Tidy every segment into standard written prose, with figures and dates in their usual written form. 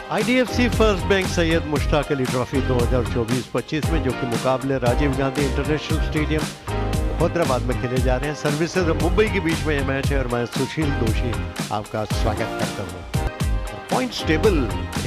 IDFC first bank Syed Mushtaq Ali trophy 2024-25 में जो कि मुकाबले राजीव गांधी इंटरनेशनल स्टेडियम हैदराबाद में खेले जा रहे हैं। सर्विसेज और मुंबई के बीच में ये मैच है और मैं सुशील दोषी आपका स्वागत करता हूँ। पॉइंट्स टेबल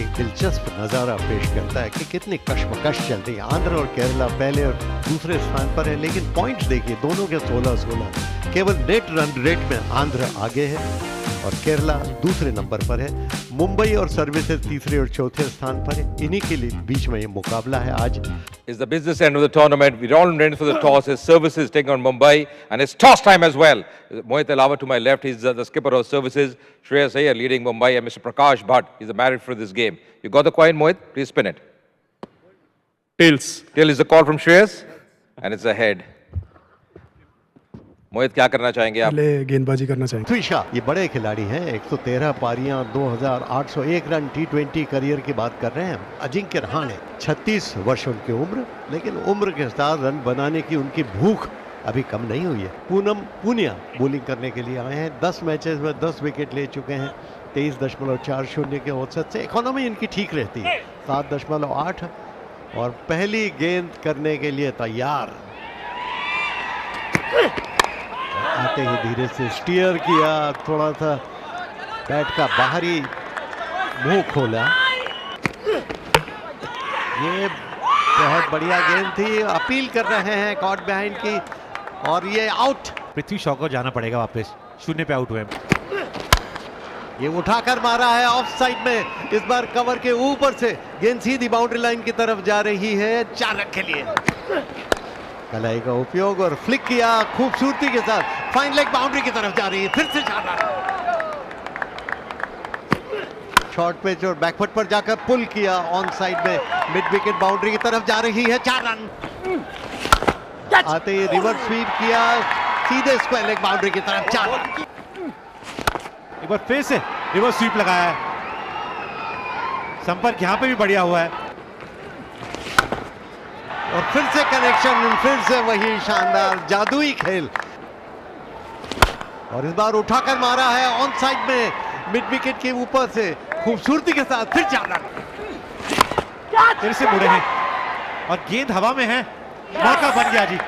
एक दिलचस्प नज़ारा पेश करता है कि कितनी कशमकश चल रही है। आंध्र और केरला पहले और दूसरे स्थान पर है, लेकिन पॉइंट्स देखिए दोनों के 16-16। केवल नेट रन रेट में आंध्र आगे है और केरला दूसरे नंबर पर है। मुंबई और सर्विसेज तीसरे और चौथे स्थान पर है। इन्हीं के बीच में ये मुकाबला है आज। Is the business end of the tournament. We're all ready for the toss. His services taking on Mumbai, and it's toss time as well. Mohit Alawa to my left, he's the skipper of services. Shreyas Iyer leading Mumbai, and Mr. Prakash Bhatt, he's the married for this game. You got the coin, Mohit? Please spin it. Tails. Tail is the call from Shreyas, and it's a head. मोहित क्या करना चाहेंगे आप? पहले गेंदबाजी करना चाहेंगे। त्विशा ये बड़े खिलाड़ी हैं, 113 पारियां, 2801 रन टी20 करियर की बात कर रहे हैं। अजिंक्य रहाणे 36 वर्ष उनकी उम्र, लेकिन उम्र के साथ रन बनाने की उनकी भूख अभी कम नहीं हुई है। पूनम पुनिया बॉलिंग करने के लिए आए हैं। 10 मैचेस में 10 विकेट ले चुके हैं। 23.40 के औसत से इकोनॉमी इनकी ठीक रहती है, 7.8 और पहली गेंद करने के लिए तैयार। आते ही धीरे से स्टीयर किया, थोड़ा सा बैट का बाहरी मुंह खोला। ये बहुत बढ़िया गेंद थी। अपील कर रहे हैं कॉट बिहाइंड की और ये आउट। पृथ्वी शॉ को जाना पड़ेगा वापस, 0 पे आउट हुए। ये उठाकर मारा है ऑफ साइड में। इस बार कवर के ऊपर से गेंद सीधी बाउंड्री लाइन की तरफ जा रही है। 4 रन के लिए कलाई का उपयोग और फ्लिक किया खूबसूरती के साथ। फाइन लेग बाउंड्री की तरफ जा रही है, फिर से 4 रन। शॉर्ट पिच और बैकफुट पर जाकर पुल किया ऑन साइड में, मिड विकेट बाउंड्री की तरफ जा रही है। 4 रन। आते ही रिवर्स स्वीप किया सीधे स्क्वायर लेग बाउंड्री की तरफ। 4 रन। एक बार फिर से रिवर्स स्वीप लगाया है। संपर्क यहां पे भी बढ़िया हुआ है और फिर से कनेक्शन, फिर से वही शानदार जादुई खेल। और इस बार उठाकर मारा है ऑन साइड में, मिड विकेट के ऊपर से खूबसूरती के साथ। फिर 4 रन। फिर से मुड़े हैं और गेंद हवा में है। मौका बन गया जी।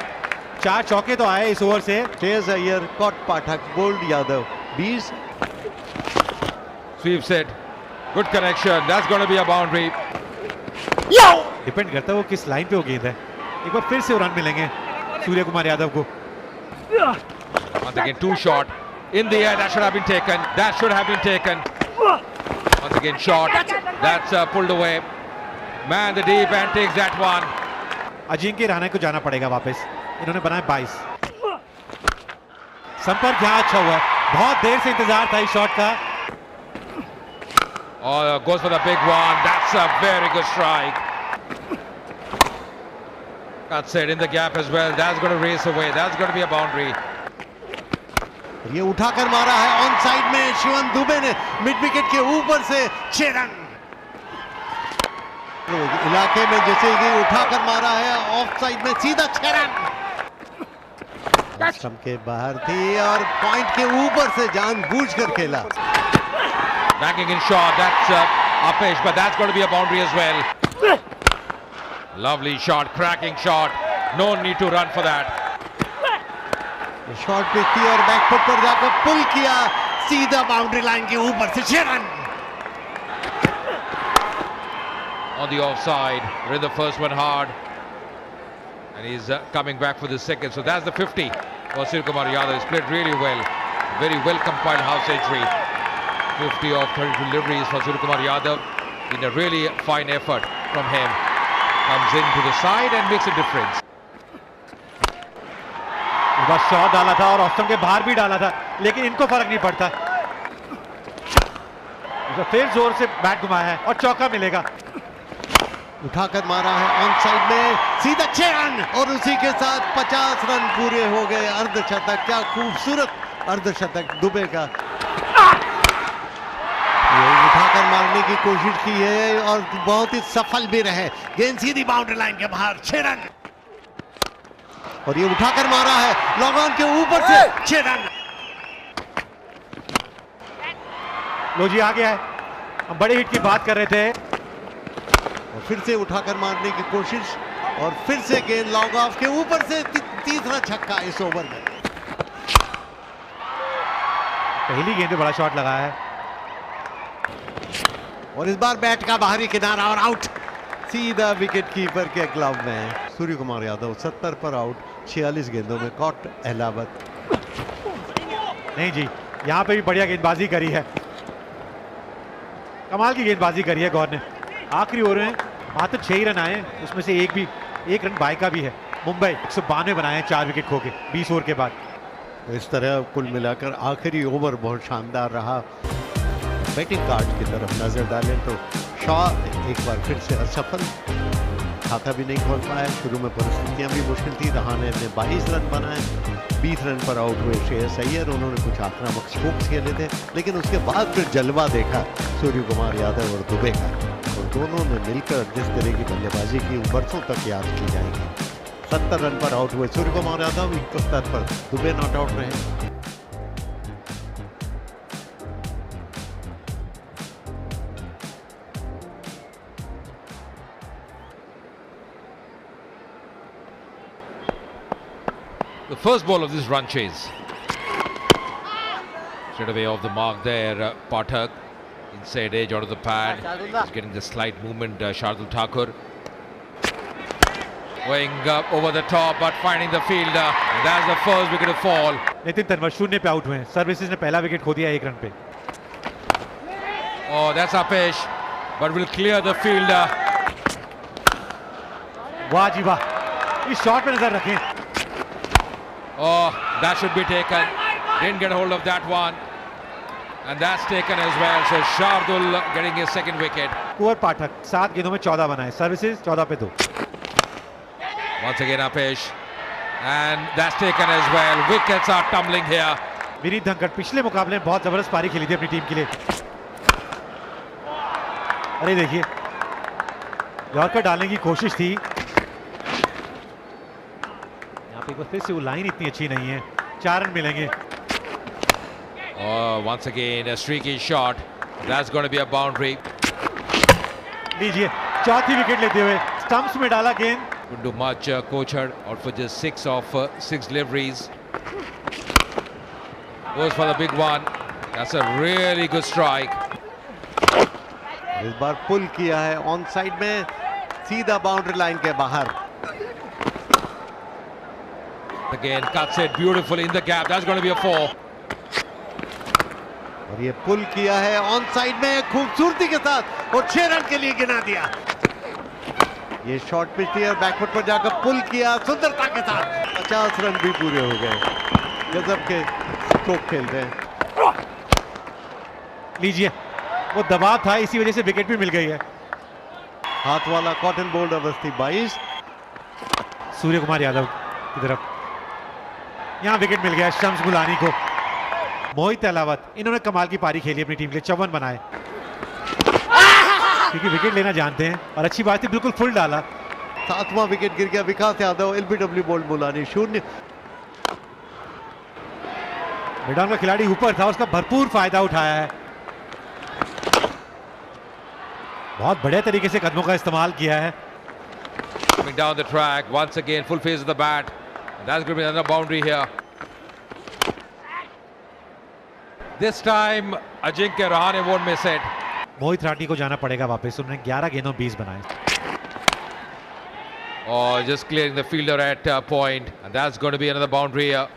4 चौके तो आए इस ओवर से। Shreyas Iyer, cot Pathak, bold Yadav 20। Sweep set. Good connection. That's going to be a boundary. Depend करता है वो किस लाइन पे वो गेंद है। एक बार फिर से रन मिलेंगे सूर्य कुमार यादव को। Once again, 2 shot in the air. That should have been taken. That should have been taken. Once again, shot. That's pulled away. Man, the deep end takes that one. Ajinkya Rahane को जाना पड़ेगा वापस। इन्होंने बनाए 22। संपर्क यहाँ अच्छा हुआ है। बहुत देर से इंतजार था इस शॉट का। Oh, goes for the big one. That's a very good strike. That's it, in the gap as well. That's going to race away. That's going to be a boundary. ये उठाकर मारा है ऑन साइड में शिवम दुबे ने, mid wicket के ऊपर से 6 run. इलाके में जैसे कि उठाकर मारा है ऑफ साइड में सीधा 6 रन। स्टंप के बाहर थी और पॉइंट के ऊपर से जानबूझकर खेला। Backing in shot. That's uppish, but that's going to be a boundary as well. Lovely shot, cracking shot. No need to run for that. Short pitch थी और बैकफुट पर जाकर पुल किया सीधा बाउंड्री लाइन के ऊपर से 6 run. On the offside, read the first one hard, and he's coming back for the second. So that's the 50 for Surya Kumar Yadav. He's played really well, very well compiled half century. 50 of 32 deliveries for Surya Kumar Yadav. In a really fine effort from him, comes into the side and makes a difference. इस बार shot डाला था और off stump के बाहर भी डाला था, लेकिन इनको फर्क नहीं पड़ता। फिर जोर से बैट घुमाया है और चौका मिलेगा। उठाकर मारा है ऑन साइड में सीधा 6 रन और उसी के साथ 50 रन पूरे हो गए। अर्धशतक, क्या खूबसूरत अर्धशतक दुबे का। ये उठाकर मारने की कोशिश की है और बहुत ही सफल भी रहे। गेंद सीधी बाउंड्री लाइन के बाहर, 6 रन। और ये उठाकर मारा है लॉन्ग ऑन के ऊपर से 6 रन। लो जी आ गया है। हम बड़े हिट की बात कर रहे थे। और फिर से उठाकर मारने की कोशिश और फिर से गेंद लॉन्ग ऑफ के ऊपर से तीसरा छक्का इस ओवर में। पहली गेंद पे बड़ा शॉट लगाया है और इस बार बैट का बाहरी किनारा और आउट, सीधा विकेट कीपर के ग्लव में। सूर्य कुमार यादव 70 पर आउट, 46 गेंदों में कॉट अहलावत। नहीं जी, यहां पे भी बढ़िया गेंदबाजी करी है, कमाल की गेंदबाजी करी है गौर ने। आखिरी ओवर में मात्र 6 ही रन आए, उसमें से एक रन बाय का भी है। मुंबई 192 बनाए हैं 4 विकेट खो के 20 ओवर के बाद। इस तरह कुल मिलाकर आखिरी ओवर बहुत शानदार रहा। बैटिंग कार्ड की तरफ नजर डालें तो शॉ एक बार फिर से असफल, खाता भी नहीं खोल पाया। शुरू में परिस्थितियां भी मुश्किल थी। रहाणे ने 22 रन बनाए, 20 रन पर आउट हुए श्रेयस अय्यर। उन्होंने कुछ आक्रामक स्ट्रोक्स खेले थे, लेकिन उसके बाद फिर जलवा देखा सूर्य कुमार यादव और दुबे का। और दोनों ने मिलकर जिस तरह की बल्लेबाजी की बरसों तक याद की जाएगी। 70 रन पर आउट हुए सूर्य कुमार यादव, 71 पर दुबे नॉट आउट रहे। The first ball of this run chase. Straight away off the mark there, Pathak. Inside edge out of the pad. He's getting the slight movement, Shardul Thakur. Going over the top but finding the fielder. And that's the first wicket to fall. Nitin Tanwar 0 पे out हुए हैं। Services ने पहला wicket खो दिया 1 run पे। Oh, that's Apesh. But will clear the fielder. वाह जी वाह, इस शॉट पे नजर रखें। Oh, that should be taken. Didn't get a hold of that one. And that's taken as well. So Shardul getting his second wicket. कुंवर पाठक 7 गेंदों में 14 बनाए, services 14 पे 2। Once again Apesh. And that's taken as well. Wickets are tumbling here. Vineet Dhankhar पिछले मुकाबले में बहुत जबरदस्त पारी खेली थी अपनी टीम के लिए। अरे देखिए, यॉर्कर डालने की कोशिश थी, यहाँ पे फिर से वो लाइन इतनी अच्छी नहीं है। 4 रन मिलेंगे। Oh, once again a streaky shot. That's going to be a boundary. लीजिए, चौथी विकेट लेते हुए स्टंप्स में डाला गेंद। Couldn't do much. Kochhar out for just 6 of 6 deliveries. Goes for the big one. That's a really good strike. इस बार पुल किया है ऑन साइड में, सीधा बाउंड्री लाइन के बाहर। Again cuts it beautifully in the gap. That's going to be a 4. और ये पुल किया है ऑन साइड में खूबसूरती के साथ और 6 रन के लिए गिना दिया। ये शॉर्ट पिच थी और बैकफुट पर जाकर पुल किया सुंदरता के साथ। 50 रन भी पूरे हो गए। गजब के स्ट्रोक खेल रहे हैं। लीजिए, वो दबाव था, इसी वजह से विकेट भी मिल गई है। हाथ वाला कॉटन बोल्ड अवस्थी 22। सूर्य कुमार यादव की तरफ यहां विकेट मिल गया शम्स गुलानी को। मोहित अहलावत, इन्होंने कमाल की पारी खेली अपनी टीम के लिए, 54 बनाए, क्योंकि विकेट लेना जानते हैं। और अच्छी बात है, बिल्कुल फुल डाला। 7वां विकेट गिर गया Vikas Yadav. LBW bowled Mulani 0। Mid on का खिलाड़ी ऊपर था, उसका भरपूर फायदा उठाया है। बहुत बढ़िया तरीके से कदमों का इस्तेमाल किया है। Coming down the track once again, full phase of the bat. That's going to be another boundary here. This time Ajinkya Rahane won't miss it. मोहित राठी को जाना पड़ेगा वापस। उन्होंने 11 गेंदों 20 बनाए। Oh, just clearing the fielder at point, and that's going to be another boundary here.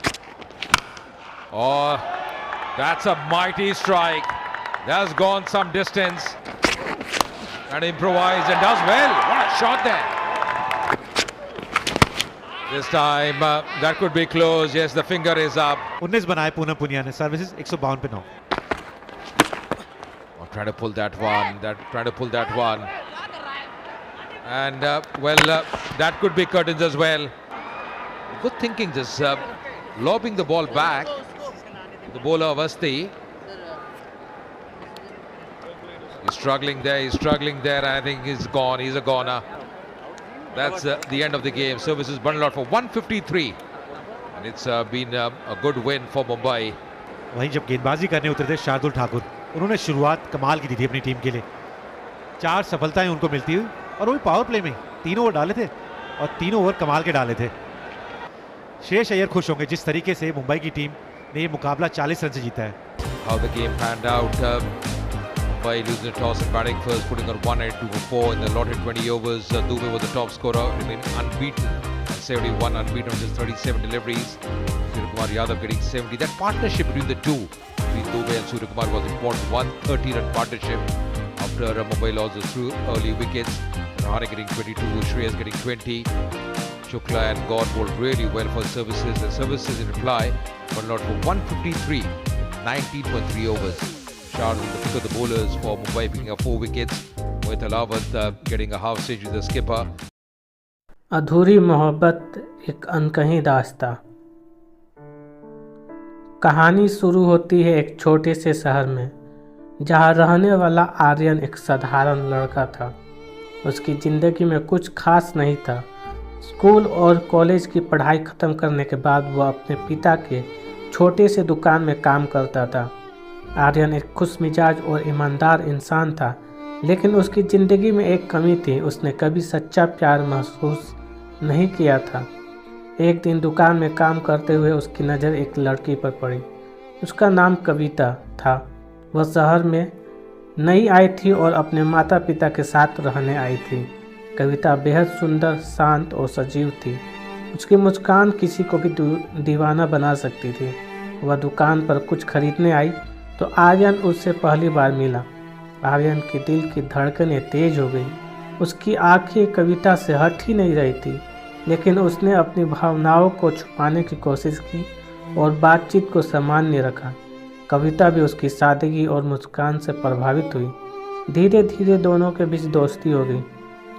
Oh, that's a mighty strike. That's gone some distance. And improvised and does well. What a shot there. This time that could be close. Yes, the finger is up. 19 बनाए पूनम पुनिया ने, services 152 पे 9। Oh, trying to pull that one. Trying to pull that one. And that could be curtains as well. Good thinking, just lobbing the ball back. The bowler Avasti. He's struggling there. I think he's gone. He's a goner. That's the end of the game. Services bundled out for 153. And it's been a good win for Mumbai. वहीं जब गेंदबाजी करने उतरे थे शार्दुल ठाकुर, उन्होंने शुरुआत कमाल की दी थी अपनी टीम के लिए। 4 सफलताएं उनको मिलती हुई और वो भी पावर प्ले में 3 ओवर डाले थे और 3 ओवर कमाल के डाले थे। श्रेयस अय्यर खुश होंगे जिस तरीके से मुंबई की टीम ने ये मुकाबला 40 रन से जीता है। How the game panned out. By losing the toss and batting first, putting on 182 for 4 in the allotted 20 overs. Dubey was the top scorer, remaining unbeaten. 71 unbeaten on just 37 deliveries. Suryakumar Yadav getting 70. That partnership between the two, between Dubey and Suryakumar, was important. 130-run partnership after Mumbai lost the through early wickets. Rahane getting 22, Shreyas getting 20. Shukla and God bowled really well for services. The services in reply were not for 153, 19.3 overs. Shard in the pick of the bowlers for Mumbai, picking up 4 wickets. Mohit Alawat getting a half century, the skipper. अधूरी मोहब्बत एक अनकही दास्तां। कहानी शुरू होती है एक छोटे से शहर में जहाँ रहने वाला आर्यन एक साधारण लड़का था। उसकी ज़िंदगी में कुछ खास नहीं था। स्कूल और कॉलेज की पढ़ाई ख़त्म करने के बाद वह अपने पिता के छोटे से दुकान में काम करता था। आर्यन एक खुशमिजाज और ईमानदार इंसान था, लेकिन उसकी ज़िंदगी में एक कमी थी। उसने कभी सच्चा प्यार महसूस नहीं किया था। एक दिन दुकान में काम करते हुए उसकी नज़र एक लड़की पर पड़ी। उसका नाम कविता था। वह शहर में नई आई थी और अपने माता पिता के साथ रहने आई थी। कविता बेहद सुंदर, शांत और सजीव थी। उसकी मुस्कान किसी को भी दीवाना बना सकती थी। वह दुकान पर कुछ खरीदने आई तो आर्यन उससे पहली बार मिला। आर्यन के दिल की धड़कनें तेज हो गई। उसकी आंखें कविता से हट ही नहीं रही थी, लेकिन उसने अपनी भावनाओं को छुपाने की कोशिश की और बातचीत को सामान्य रखा। कविता भी उसकी सादगी और मुस्कान से प्रभावित हुई। धीरे धीरे दोनों के बीच दोस्ती हो गई।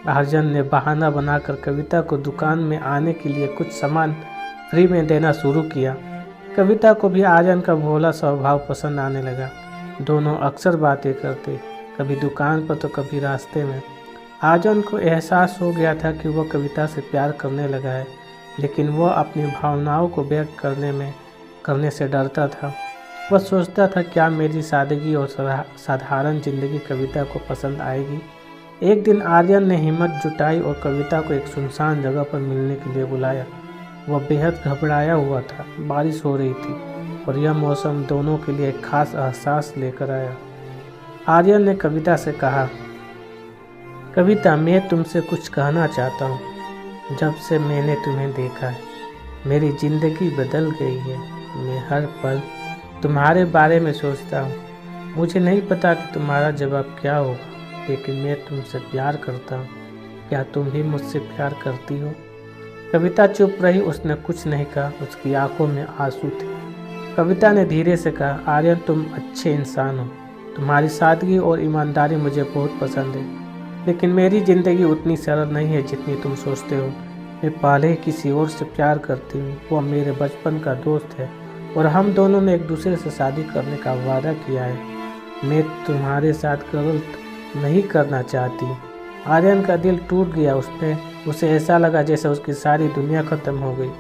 आर्यन ने बहाना बनाकर कविता को दुकान में आने के लिए कुछ सामान फ्री में देना शुरू किया। कविता को भी आर्यन का भोला स्वभाव पसंद आने लगा। दोनों अक्सर बातें करते, कभी दुकान पर तो कभी रास्ते में। आर्यन को एहसास हो गया था कि वह कविता से प्यार करने लगा है, लेकिन वह अपनी भावनाओं को व्यक्त करने से डरता था। वह सोचता था क्या मेरी सादगी और साधारण ज़िंदगी कविता को पसंद आएगी। एक दिन आर्यन ने हिम्मत जुटाई और कविता को एक सुनसान जगह पर मिलने के लिए बुलाया। वह बेहद घबराया हुआ था। बारिश हो रही थी और यह मौसम दोनों के लिए एक खास एहसास लेकर आया। आर्यन ने कविता से कहा, कविता, मैं तुमसे कुछ कहना चाहता हूँ। जब से मैंने तुम्हें देखा है मेरी ज़िंदगी बदल गई है। मैं हर पल तुम्हारे बारे में सोचता हूँ। मुझे नहीं पता कि तुम्हारा जवाब क्या होगा, लेकिन मैं तुमसे प्यार करता हूँ। क्या तुम भी मुझसे प्यार करती हो? कविता चुप रही। उसने कुछ नहीं कहा। उसकी आंखों में आंसू थे। कविता ने धीरे से कहा, आर्यन, तुम अच्छे इंसान हो। तुम्हारी सादगी और ईमानदारी मुझे बहुत पसंद है, लेकिन मेरी ज़िंदगी उतनी सरल नहीं है जितनी तुम सोचते हो। मैं पहले ही किसी और से प्यार करती हूँ। वह मेरे बचपन का दोस्त है और हम दोनों ने एक दूसरे से शादी करने का वादा किया है। मैं तुम्हारे साथ गलत नहीं करना चाहती। आर्यन का दिल टूट गया। उसे ऐसा लगा जैसे उसकी सारी दुनिया ख़त्म हो गई।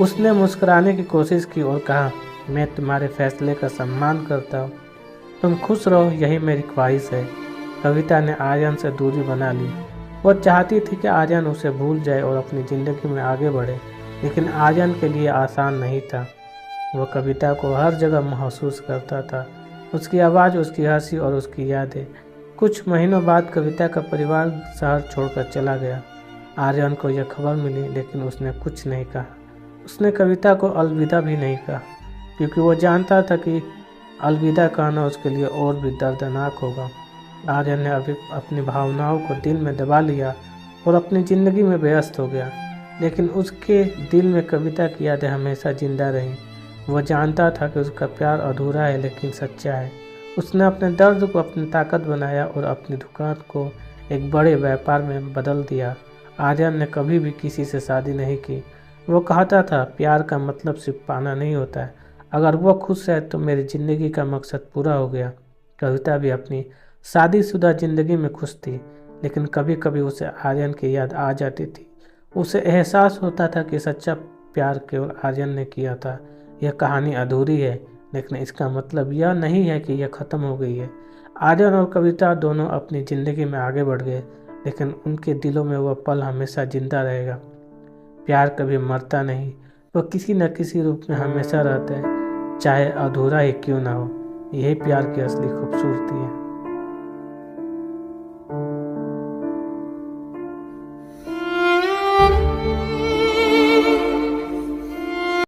उसने मुस्कुराने की कोशिश की और कहा, मैं तुम्हारे फैसले का सम्मान करता हूँ। तुम खुश रहो, यही मेरी ख्वाहिश है। कविता ने आर्यन से दूरी बना ली। वह चाहती थी कि आर्यन उसे भूल जाए और अपनी ज़िंदगी में आगे बढ़े, लेकिन आर्यन के लिए आसान नहीं था। वह कविता को हर जगह महसूस करता था। उसकी आवाज़, उसकी हंसी और उसकी यादें। कुछ महीनों बाद कविता का परिवार शहर छोड़कर चला गया। आर्यन को यह खबर मिली, लेकिन उसने कुछ नहीं कहा। उसने कविता को अलविदा भी नहीं कहा, क्योंकि वो जानता था कि अलविदा कहना उसके लिए और भी दर्दनाक होगा। आर्यन ने अभी अपनी भावनाओं को दिल में दबा लिया और अपनी ज़िंदगी में व्यस्त हो गया, लेकिन उसके दिल में कविता की यादें हमेशा जिंदा रहीं। वह जानता था कि उसका प्यार अधूरा है, लेकिन सच्चा है। उसने अपने दर्द को अपनी ताकत बनाया और अपनी दुकान को एक बड़े व्यापार में बदल दिया। आर्यन ने कभी भी किसी से शादी नहीं की। वो कहता था, प्यार का मतलब सिर्फ पाना नहीं होता है। अगर वो खुश है तो मेरी ज़िंदगी का मकसद पूरा हो गया। कविता भी अपनी शादीशुदा ज़िंदगी में खुश थी, लेकिन कभी कभी उसे आर्यन की याद आ जाती थी। उसे एहसास होता था कि सच्चा प्यार केवल आर्यन ने किया था। यह कहानी अधूरी है, लेकिन इसका मतलब यह नहीं है कि यह ख़त्म हो गई है। आर्यन और कविता दोनों अपनी ज़िंदगी में आगे बढ़ गए। लेकिन उनके दिलों में वह पल हमेशा जिंदा रहेगा। प्यार कभी मरता नहीं, वह किसी न किसी रूप में हमेशा रहता है, चाहे अधूरा ही क्यों ना हो। यही प्यार की असली खूबसूरती है।